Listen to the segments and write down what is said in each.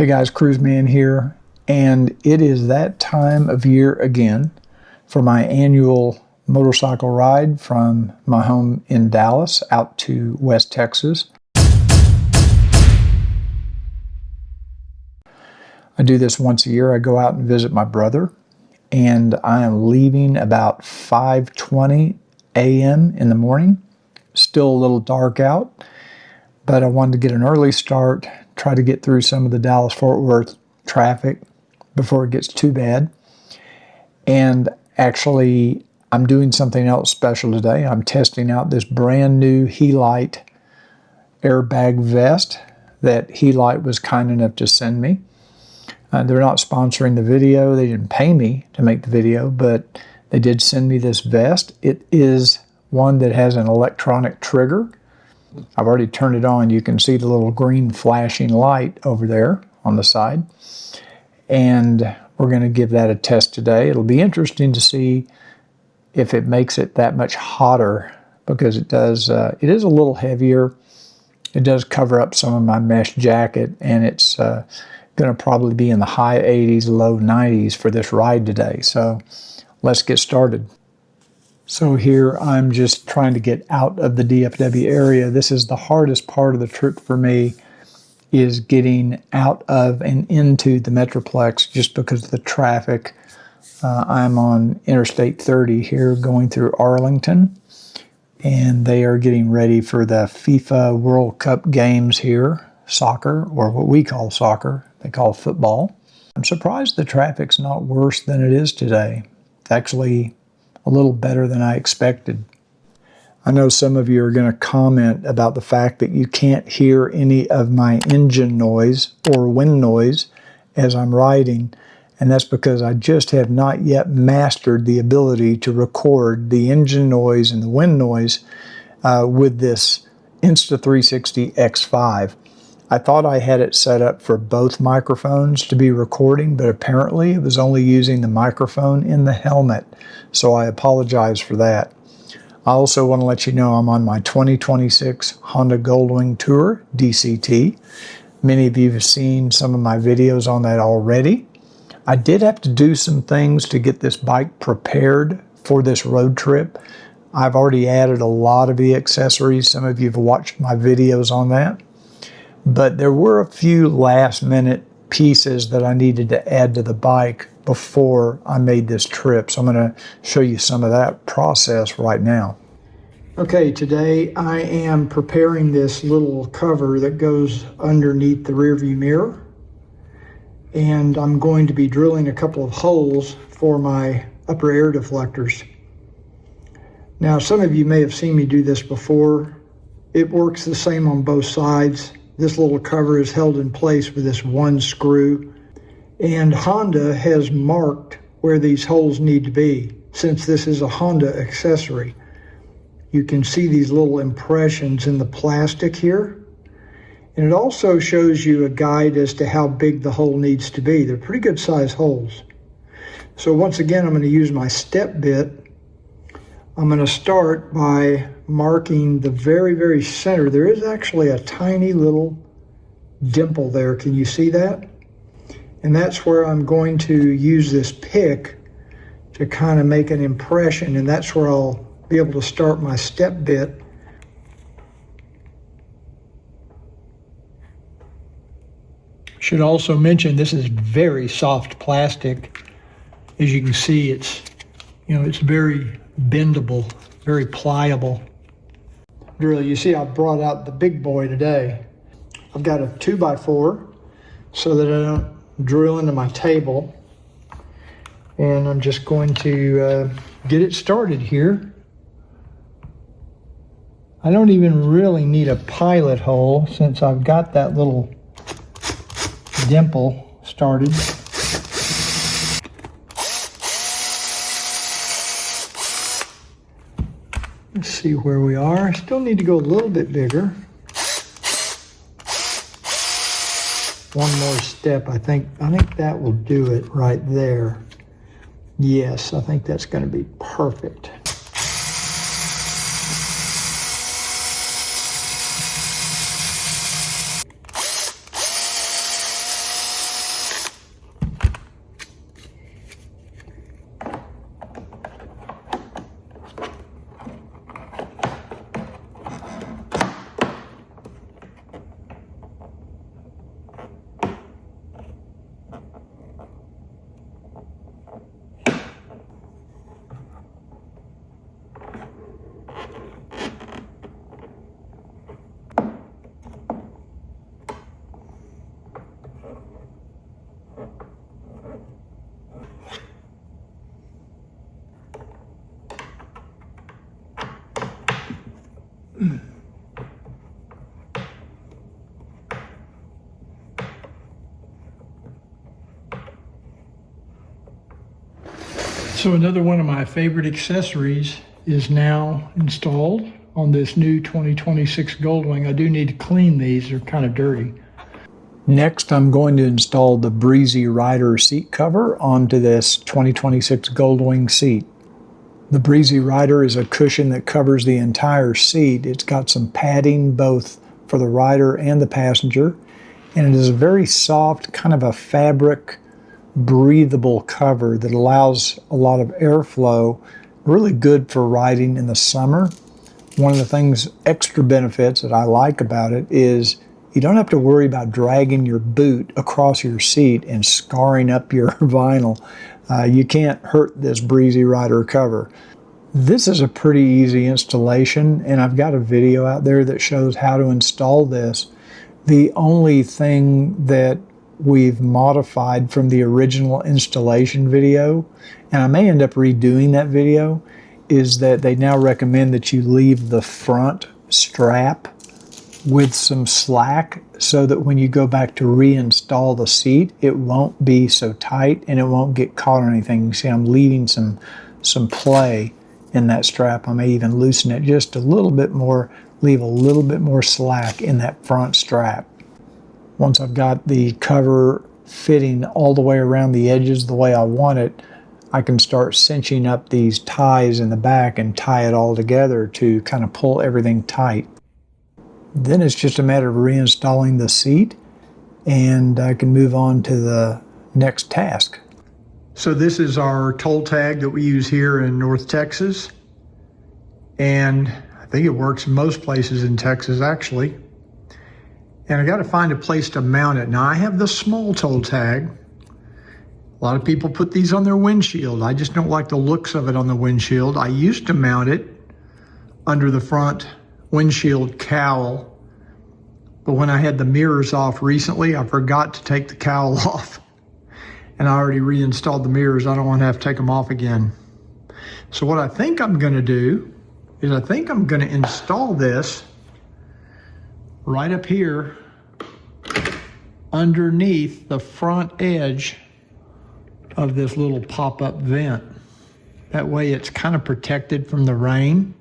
Hey guys, Cruiseman here, and it is that time of year again for my annual motorcycle ride from my home in Dallas out to West Texas. I do this once a year. I go out and visit my brother, and I am leaving about 5:20 a.m. in the morning. Still a little dark out, but I wanted to get an early start, try to get through some of the Dallas-Fort Worth traffic before it gets too bad. And actually, I'm doing something else special today. I'm testing out this brand new Helite airbag vest that Helite was kind enough to send me. They're not sponsoring the video. They didn't pay me to make the video, but they did send me this vest. It is one that has an electronic trigger. I've already turned it on. You can see the little green flashing light over there on the side. And we're going to give that a test today. It'll be interesting to see if it makes it that much hotter, because it does. It is a little heavier. It does cover up some of my mesh jacket, and it's going to probably be in the high 80s, low 90s for this ride today. So let's get started. So here I'm just trying to get out of the DFW area. This is the hardest part of the trip for me, is getting out of and into the Metroplex just because of the traffic. I'm on Interstate 30 here going through Arlington, and they are getting ready for the FIFA World Cup games here, soccer, or what we call soccer, they call football. I'm surprised the traffic's not worse than it is today. It's actually a little better than I expected. I know some of you are going to comment about the fact that you can't hear any of my engine noise or wind noise as I'm riding, and that's because I just have not yet mastered the ability to record the engine noise and the wind noise with this Insta360 X5. I thought I had it set up for both microphones to be recording, but apparently it was only using the microphone in the helmet, so I apologize for that. I also want to let you know I'm on my 2026 Honda Goldwing Tour DCT. Many of you have seen some of my videos on that already. I did have to do some things to get this bike prepared for this road trip. I've already added a lot of the accessories. Some of you have watched my videos on that. But there were a few last minute pieces that I needed to add to the bike before I made this trip. So I'm going to show you some of that process right now. Okay, today I am preparing this little cover that goes underneath the rear view mirror. And I'm going to be drilling a couple of holes for my upper air deflectors. Now, some of you may have seen me do this before. It works the same on both sides. This little cover is held in place with this one screw, and Honda has marked where these holes need to be. Since this is a Honda accessory, you can see these little impressions in the plastic here, and it also shows you a guide as to how big the hole needs to be. They're pretty good size holes. So once again, I'm going to use my step bit. I'm going to start by marking the very, very center. There is actually a tiny little dimple there. Can you see that? And that's where I'm going to use this pick to kind of make an impression, and that's where I'll be able to start my step bit. Should also mention this is very soft plastic. As you can see, it's very bendable, very pliable. Drill, you see I brought out the big boy today. I've got a 2x4 so that I don't drill into my table. And I'm just going to get it started here. I don't even really need a pilot hole since I've got that little dimple started. Let's see where we are. I still need to go a little bit bigger. One more step. I think that will do it right there. Yes, I think that's going to be perfect. So another one of my favorite accessories is now installed on this new 2026 Goldwing. I do need to clean these, they're kind of dirty. Next, I'm going to install the Breezy Rider seat cover onto this 2026 Goldwing seat. The Breezy Rider is a cushion that covers the entire seat. It's got some padding both for the rider and the passenger, and it is a very soft, kind of a fabric, breathable cover that allows a lot of airflow, really good for riding in the summer. One of the things, extra benefits that I like about it is you don't have to worry about dragging your boot across your seat and scarring up your vinyl. You can't hurt this Breezy Rider cover. This is a pretty easy installation, and I've got a video out there that shows how to install this. The only thing that we've modified from the original installation video, and I may end up redoing that video, is that they now recommend that you leave the front strap with some slack so that when you go back to reinstall the seat, it won't be so tight and it won't get caught on anything. You see, I'm leaving some play in that strap. I may even loosen it just a little bit more, leave a little bit more slack in that front strap. Once I've got the cover fitting all the way around the edges the way I want it, I can start cinching up these ties in the back and tie it all together to kind of pull everything tight. Then it's just a matter of reinstalling the seat, and I can move on to the next task. So this is our toll tag that we use here in North Texas, and I think it works in most places in Texas actually. And I got to find a place to mount it. Now I have the small toll tag. A lot of people put these on their windshield. I just don't like the looks of it on the windshield. I used to mount it under the front windshield cowl, but when I had the mirrors off recently, I forgot to take the cowl off, and I already reinstalled the mirrors. I don't want to have to take them off again. So what I think I'm going to do is I think I'm going to install this right up here underneath the front edge of this little pop-up vent. That way it's kind of protected from the rain.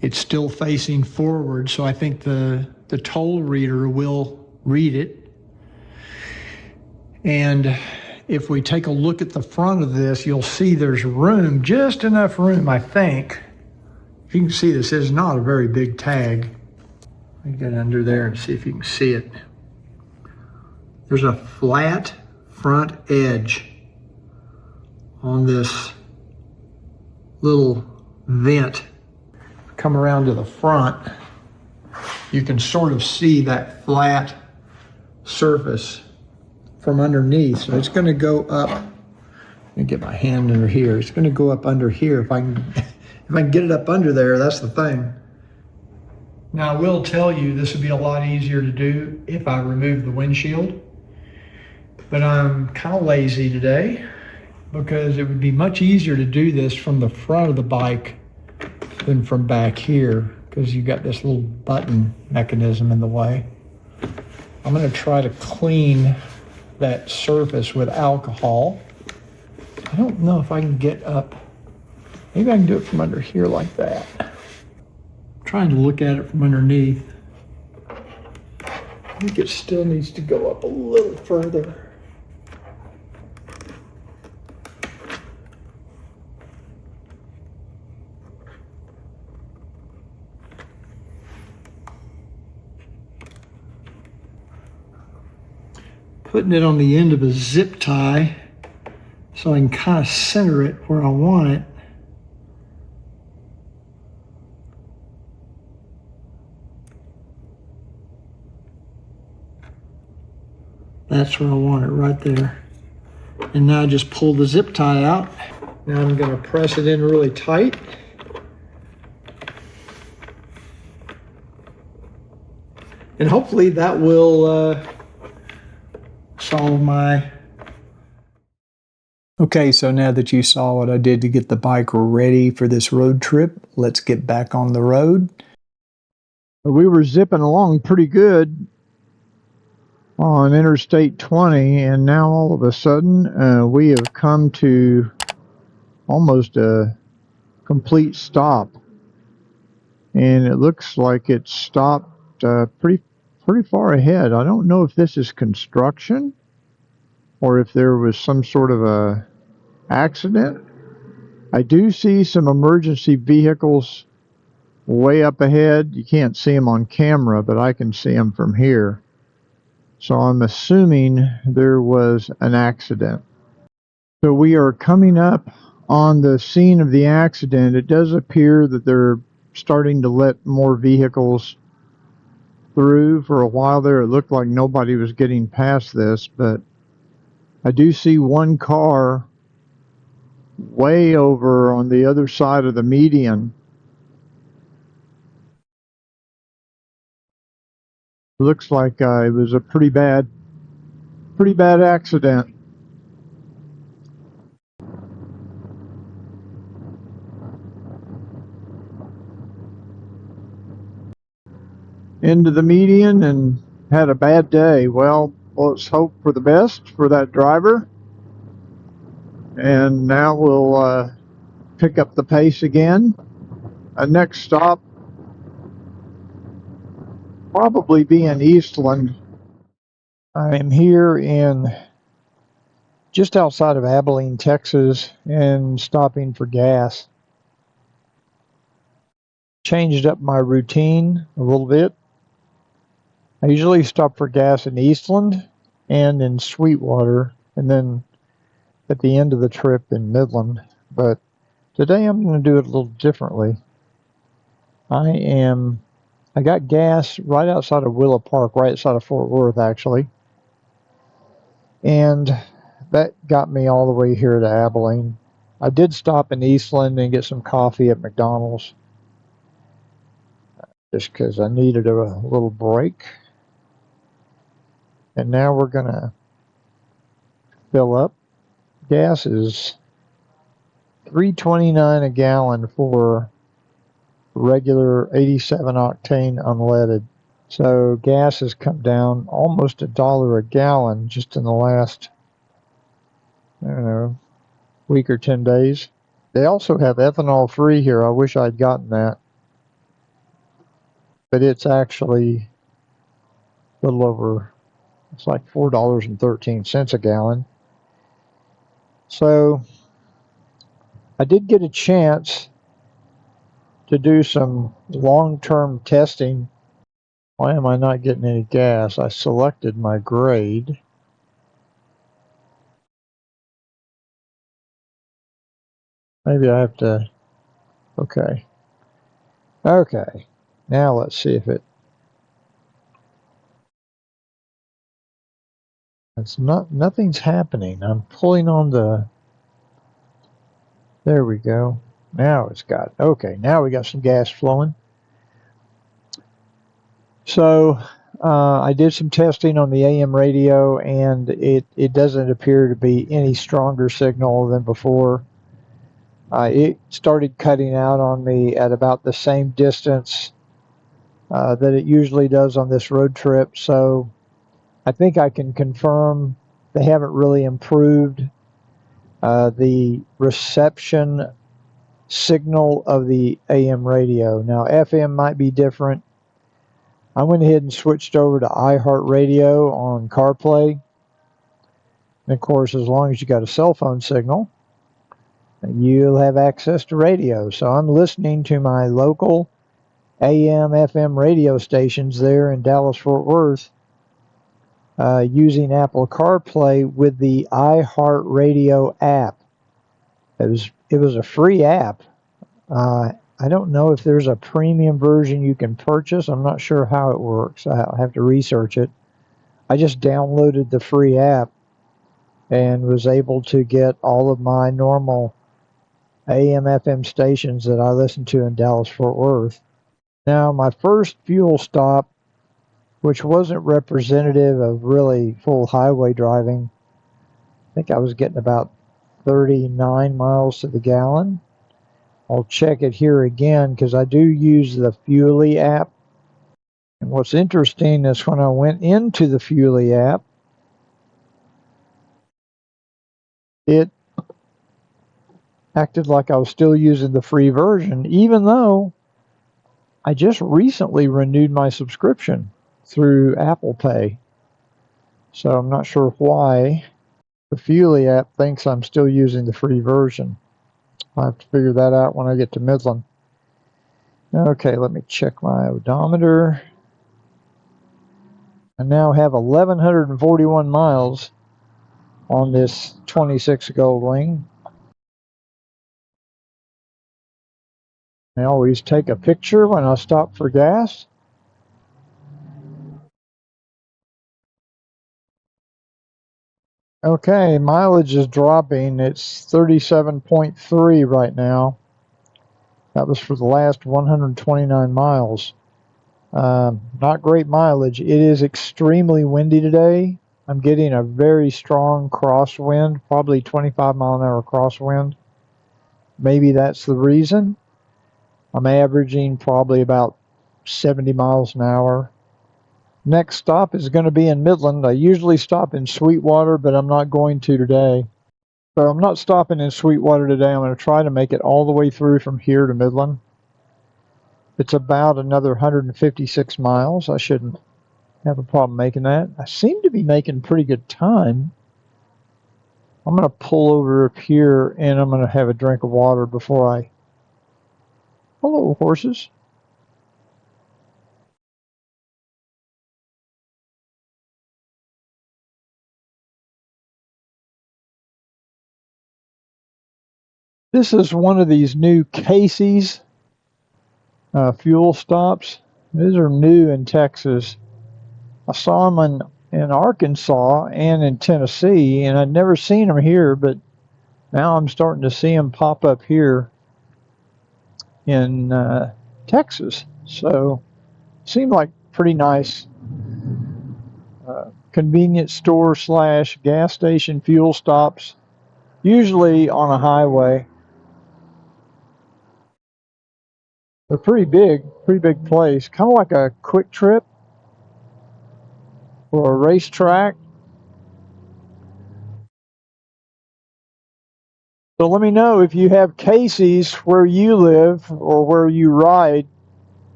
It's still facing forward, so I think the toll reader will read it. And if we take a look at the front of this, you'll see there's room, just enough room, I think. You can see this is not a very big tag. Let me get under there and see if you can see it. There's a flat front edge on this little vent. Come around to the front, you can sort of see that flat surface from underneath. So it's going to go up. Let me get my hand under here. It's going to go up under here. If I can get it up under there, that's the thing. Now I will tell you this would be a lot easier to do if I remove the windshield, but I'm kind of lazy today because it would be much easier to do this from the front of the bike than from back here, because you've got this little button mechanism in the way. I'm going to try to clean that surface with alcohol. I don't know if I can get up. Maybe I can do it from under here like that. I'm trying to look at it from underneath. I think it still needs to go up a little further. Putting it on the end of a zip tie so I can kind of center it where I want it. That's where I want it, right there. And now I just pull the zip tie out. Now I'm going to press it in really tight. And hopefully that will solve my... Okay, so now that you saw what I did to get the bike ready for this road trip, let's get back on the road. We were zipping along pretty good on Interstate 20, and now all of a sudden we have come to almost a complete stop, and it looks like it stopped pretty far ahead. I don't know if this is construction or if there was some sort of a accident. I do see some emergency vehicles way up ahead. You can't see them on camera, but I can see them from here. So I'm assuming there was an accident. So we are coming up on the scene of the accident. It does appear that they're starting to let more vehicles through. For a while there, it looked like nobody was getting past this, but I do see one car way over on the other side of the median. Looks like it was a pretty bad accident. Into the median and had a bad day. Well, let's hope for the best for that driver. And now we'll pick up the pace again. Next stop probably be in Eastland. I am here in just outside of Abilene, Texas, and stopping for gas. Changed up my routine a little bit. I usually stop for gas in Eastland and in Sweetwater, and then at the end of the trip in Midland. But today I'm going to do it a little differently. I got gas right outside of Willow Park, right outside of Fort Worth, actually. And that got me all the way here to Abilene. I did stop in Eastland and get some coffee at McDonald's, just because I needed a little break. And now we're going to fill up. Gas is $3.29 a gallon for regular 87 octane unleaded. So gas has come down almost $1 a gallon just in the last, I don't know, week or 10 days. They also have ethanol free here. I wish I'd gotten that. But it's actually a little over, it's like $4.13 a gallon. So I did get a chance to do some long-term testing. Why am I not getting any gas? I selected my grade. Maybe I have to, okay. Now let's see if nothing's happening. I'm pulling on there we go. Now it's got, okay, now we got some gas flowing. So I did some testing on the AM radio, and it doesn't appear to be any stronger signal than before. It started cutting out on me at about the same distance that it usually does on this road trip. So I think I can confirm they haven't really improved the reception signal of the AM radio. Now FM might be different. I went ahead and switched over to iHeartRadio on CarPlay. And of course, as long as you got a cell phone signal, you'll have access to radio. So I'm listening to my local AM, FM radio stations there in Dallas, Fort Worth, using Apple CarPlay with the iHeartRadio app. It was a free app. I don't know if there's a premium version you can purchase. I'm not sure how it works. I'll have to research it. I just downloaded the free app and was able to get all of my normal AM FM stations that I listen to in Dallas Fort Worth. Now, my first fuel stop, which wasn't representative of really full highway driving, I think I was getting about 39 miles to the gallon. I'll check it here again because I do use the Fuely app. And what's interesting is when I went into the Fuely app, it acted like I was still using the free version, even though I just recently renewed my subscription through Apple Pay. So I'm not sure why the Fuely app thinks I'm still using the free version. I'll have to figure that out when I get to Midland. Okay, let me check my odometer. I now have 1,141 miles on this 26 Goldwing. I always take a picture when I stop for gas. Okay, mileage is dropping. It's 37.3 right now. That was for the last 129 miles. Not great mileage. It is extremely windy today. I'm getting a very strong crosswind, probably 25 mile an hour crosswind. Maybe that's the reason. I'm averaging probably about 70 miles an hour. Next stop is going to be in Midland. I usually stop in Sweetwater, but I'm not going to today. So I'm not stopping in Sweetwater today. I'm going to try to make it all the way through from here to Midland. It's about another 156 miles. I shouldn't have a problem making that. I seem to be making pretty good time. I'm going to pull over up here and I'm going to have a drink of water before I... Hello, horses. This is one of these new Casey's fuel stops. These are new in Texas. I saw them in Arkansas and in Tennessee, and I'd never seen them here, but now I'm starting to see them pop up here in Texas. So, seemed like pretty nice convenience store / gas station fuel stops, usually on a highway. They're pretty big place, kind of like a Quick Trip or a racetrack. So let me know if you have Casey's where you live or where you ride.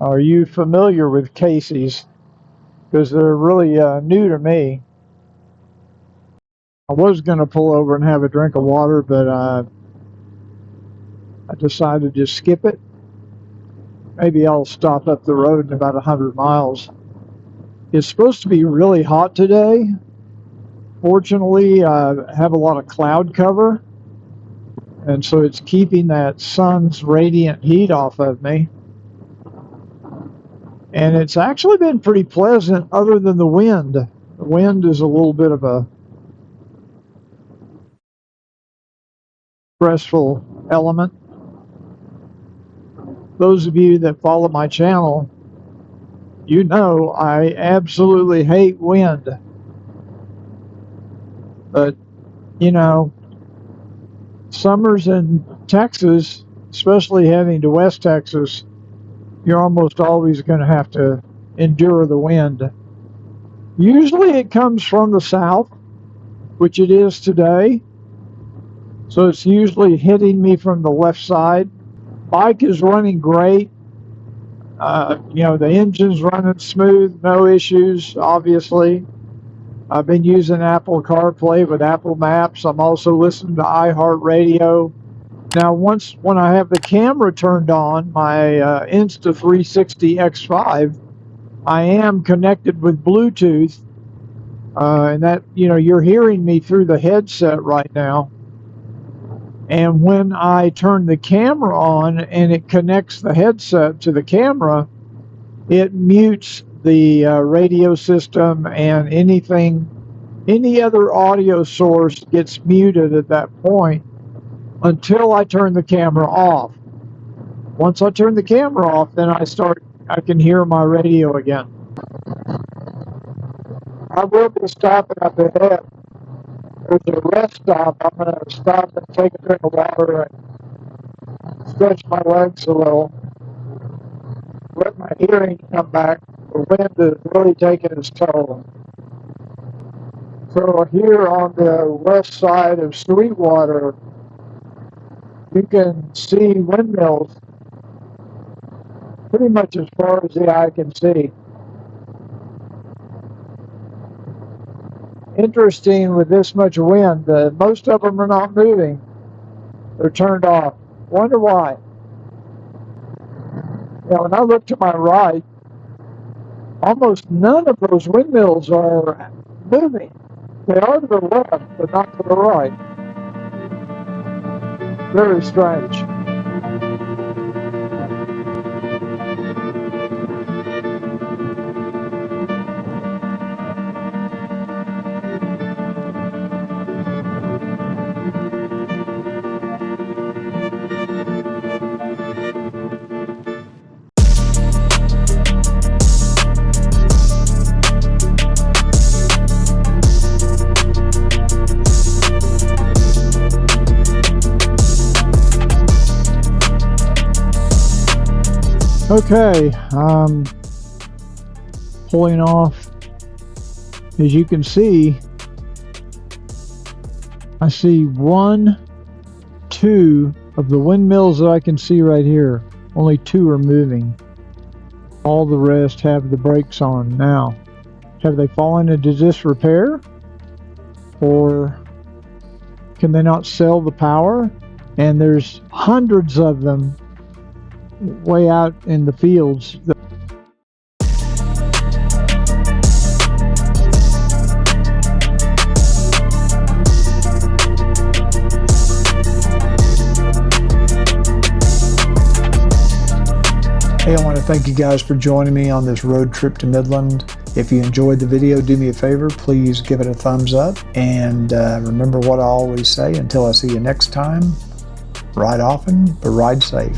Are you familiar with Casey's? Because they're really new to me. I was going to pull over and have a drink of water, but I decided to skip it. Maybe I'll stop up the road in about 100 miles. It's supposed to be really hot today. Fortunately, I have a lot of cloud cover, and so it's keeping that sun's radiant heat off of me. And it's actually been pretty pleasant other than the wind. The wind is a little bit of a stressful element. Those of you that follow my channel, you know I absolutely hate wind. But, you know, summers in Texas, especially heading to West Texas, you're almost always going to have to endure the wind. Usually it comes from the south, which it is today. So it's usually hitting me from the left side. Bike is running great. You know, the engine's running smooth, no issues, obviously. I've been using Apple CarPlay with Apple Maps. I'm also listening to iHeartRadio. Now, when I have the camera turned on, my Insta360 X5, I am connected with Bluetooth, and that, you know, you're hearing me through the headset right now. And when I turn the camera on and it connects the headset to the camera, it mutes the radio system, and any other audio source gets muted at that point until I turn the camera off. Once I turn the camera off, then I can hear my radio again. I will be stopping up ahead. There's a rest stop. I'm going to stop and take a drink of water and stretch my legs a little. Let my hearing come back. The wind is really taking its toll. So here on the west side of Sweetwater, you can see windmills pretty much as far as the eye can see. Interesting, with this much wind, most of them are not moving. They're turned off. Wonder why. Now, when I look to my right, almost none of those windmills are moving. They are to the left, but not to the right. Very strange. Okay, I'm pulling off. As you can see, I see 1, 2 of the windmills that I can see right here. Only 2 are moving. All the rest have the brakes on. Now, have they fallen into disrepair? Or can they not sell the power? And there's hundreds of them way out in the fields. Hey, I want to thank you guys for joining me on this road trip to Midland. If you enjoyed the video, do me a favor, please give it a thumbs up. And remember what I always say, until I see you next time, ride often, but ride safe.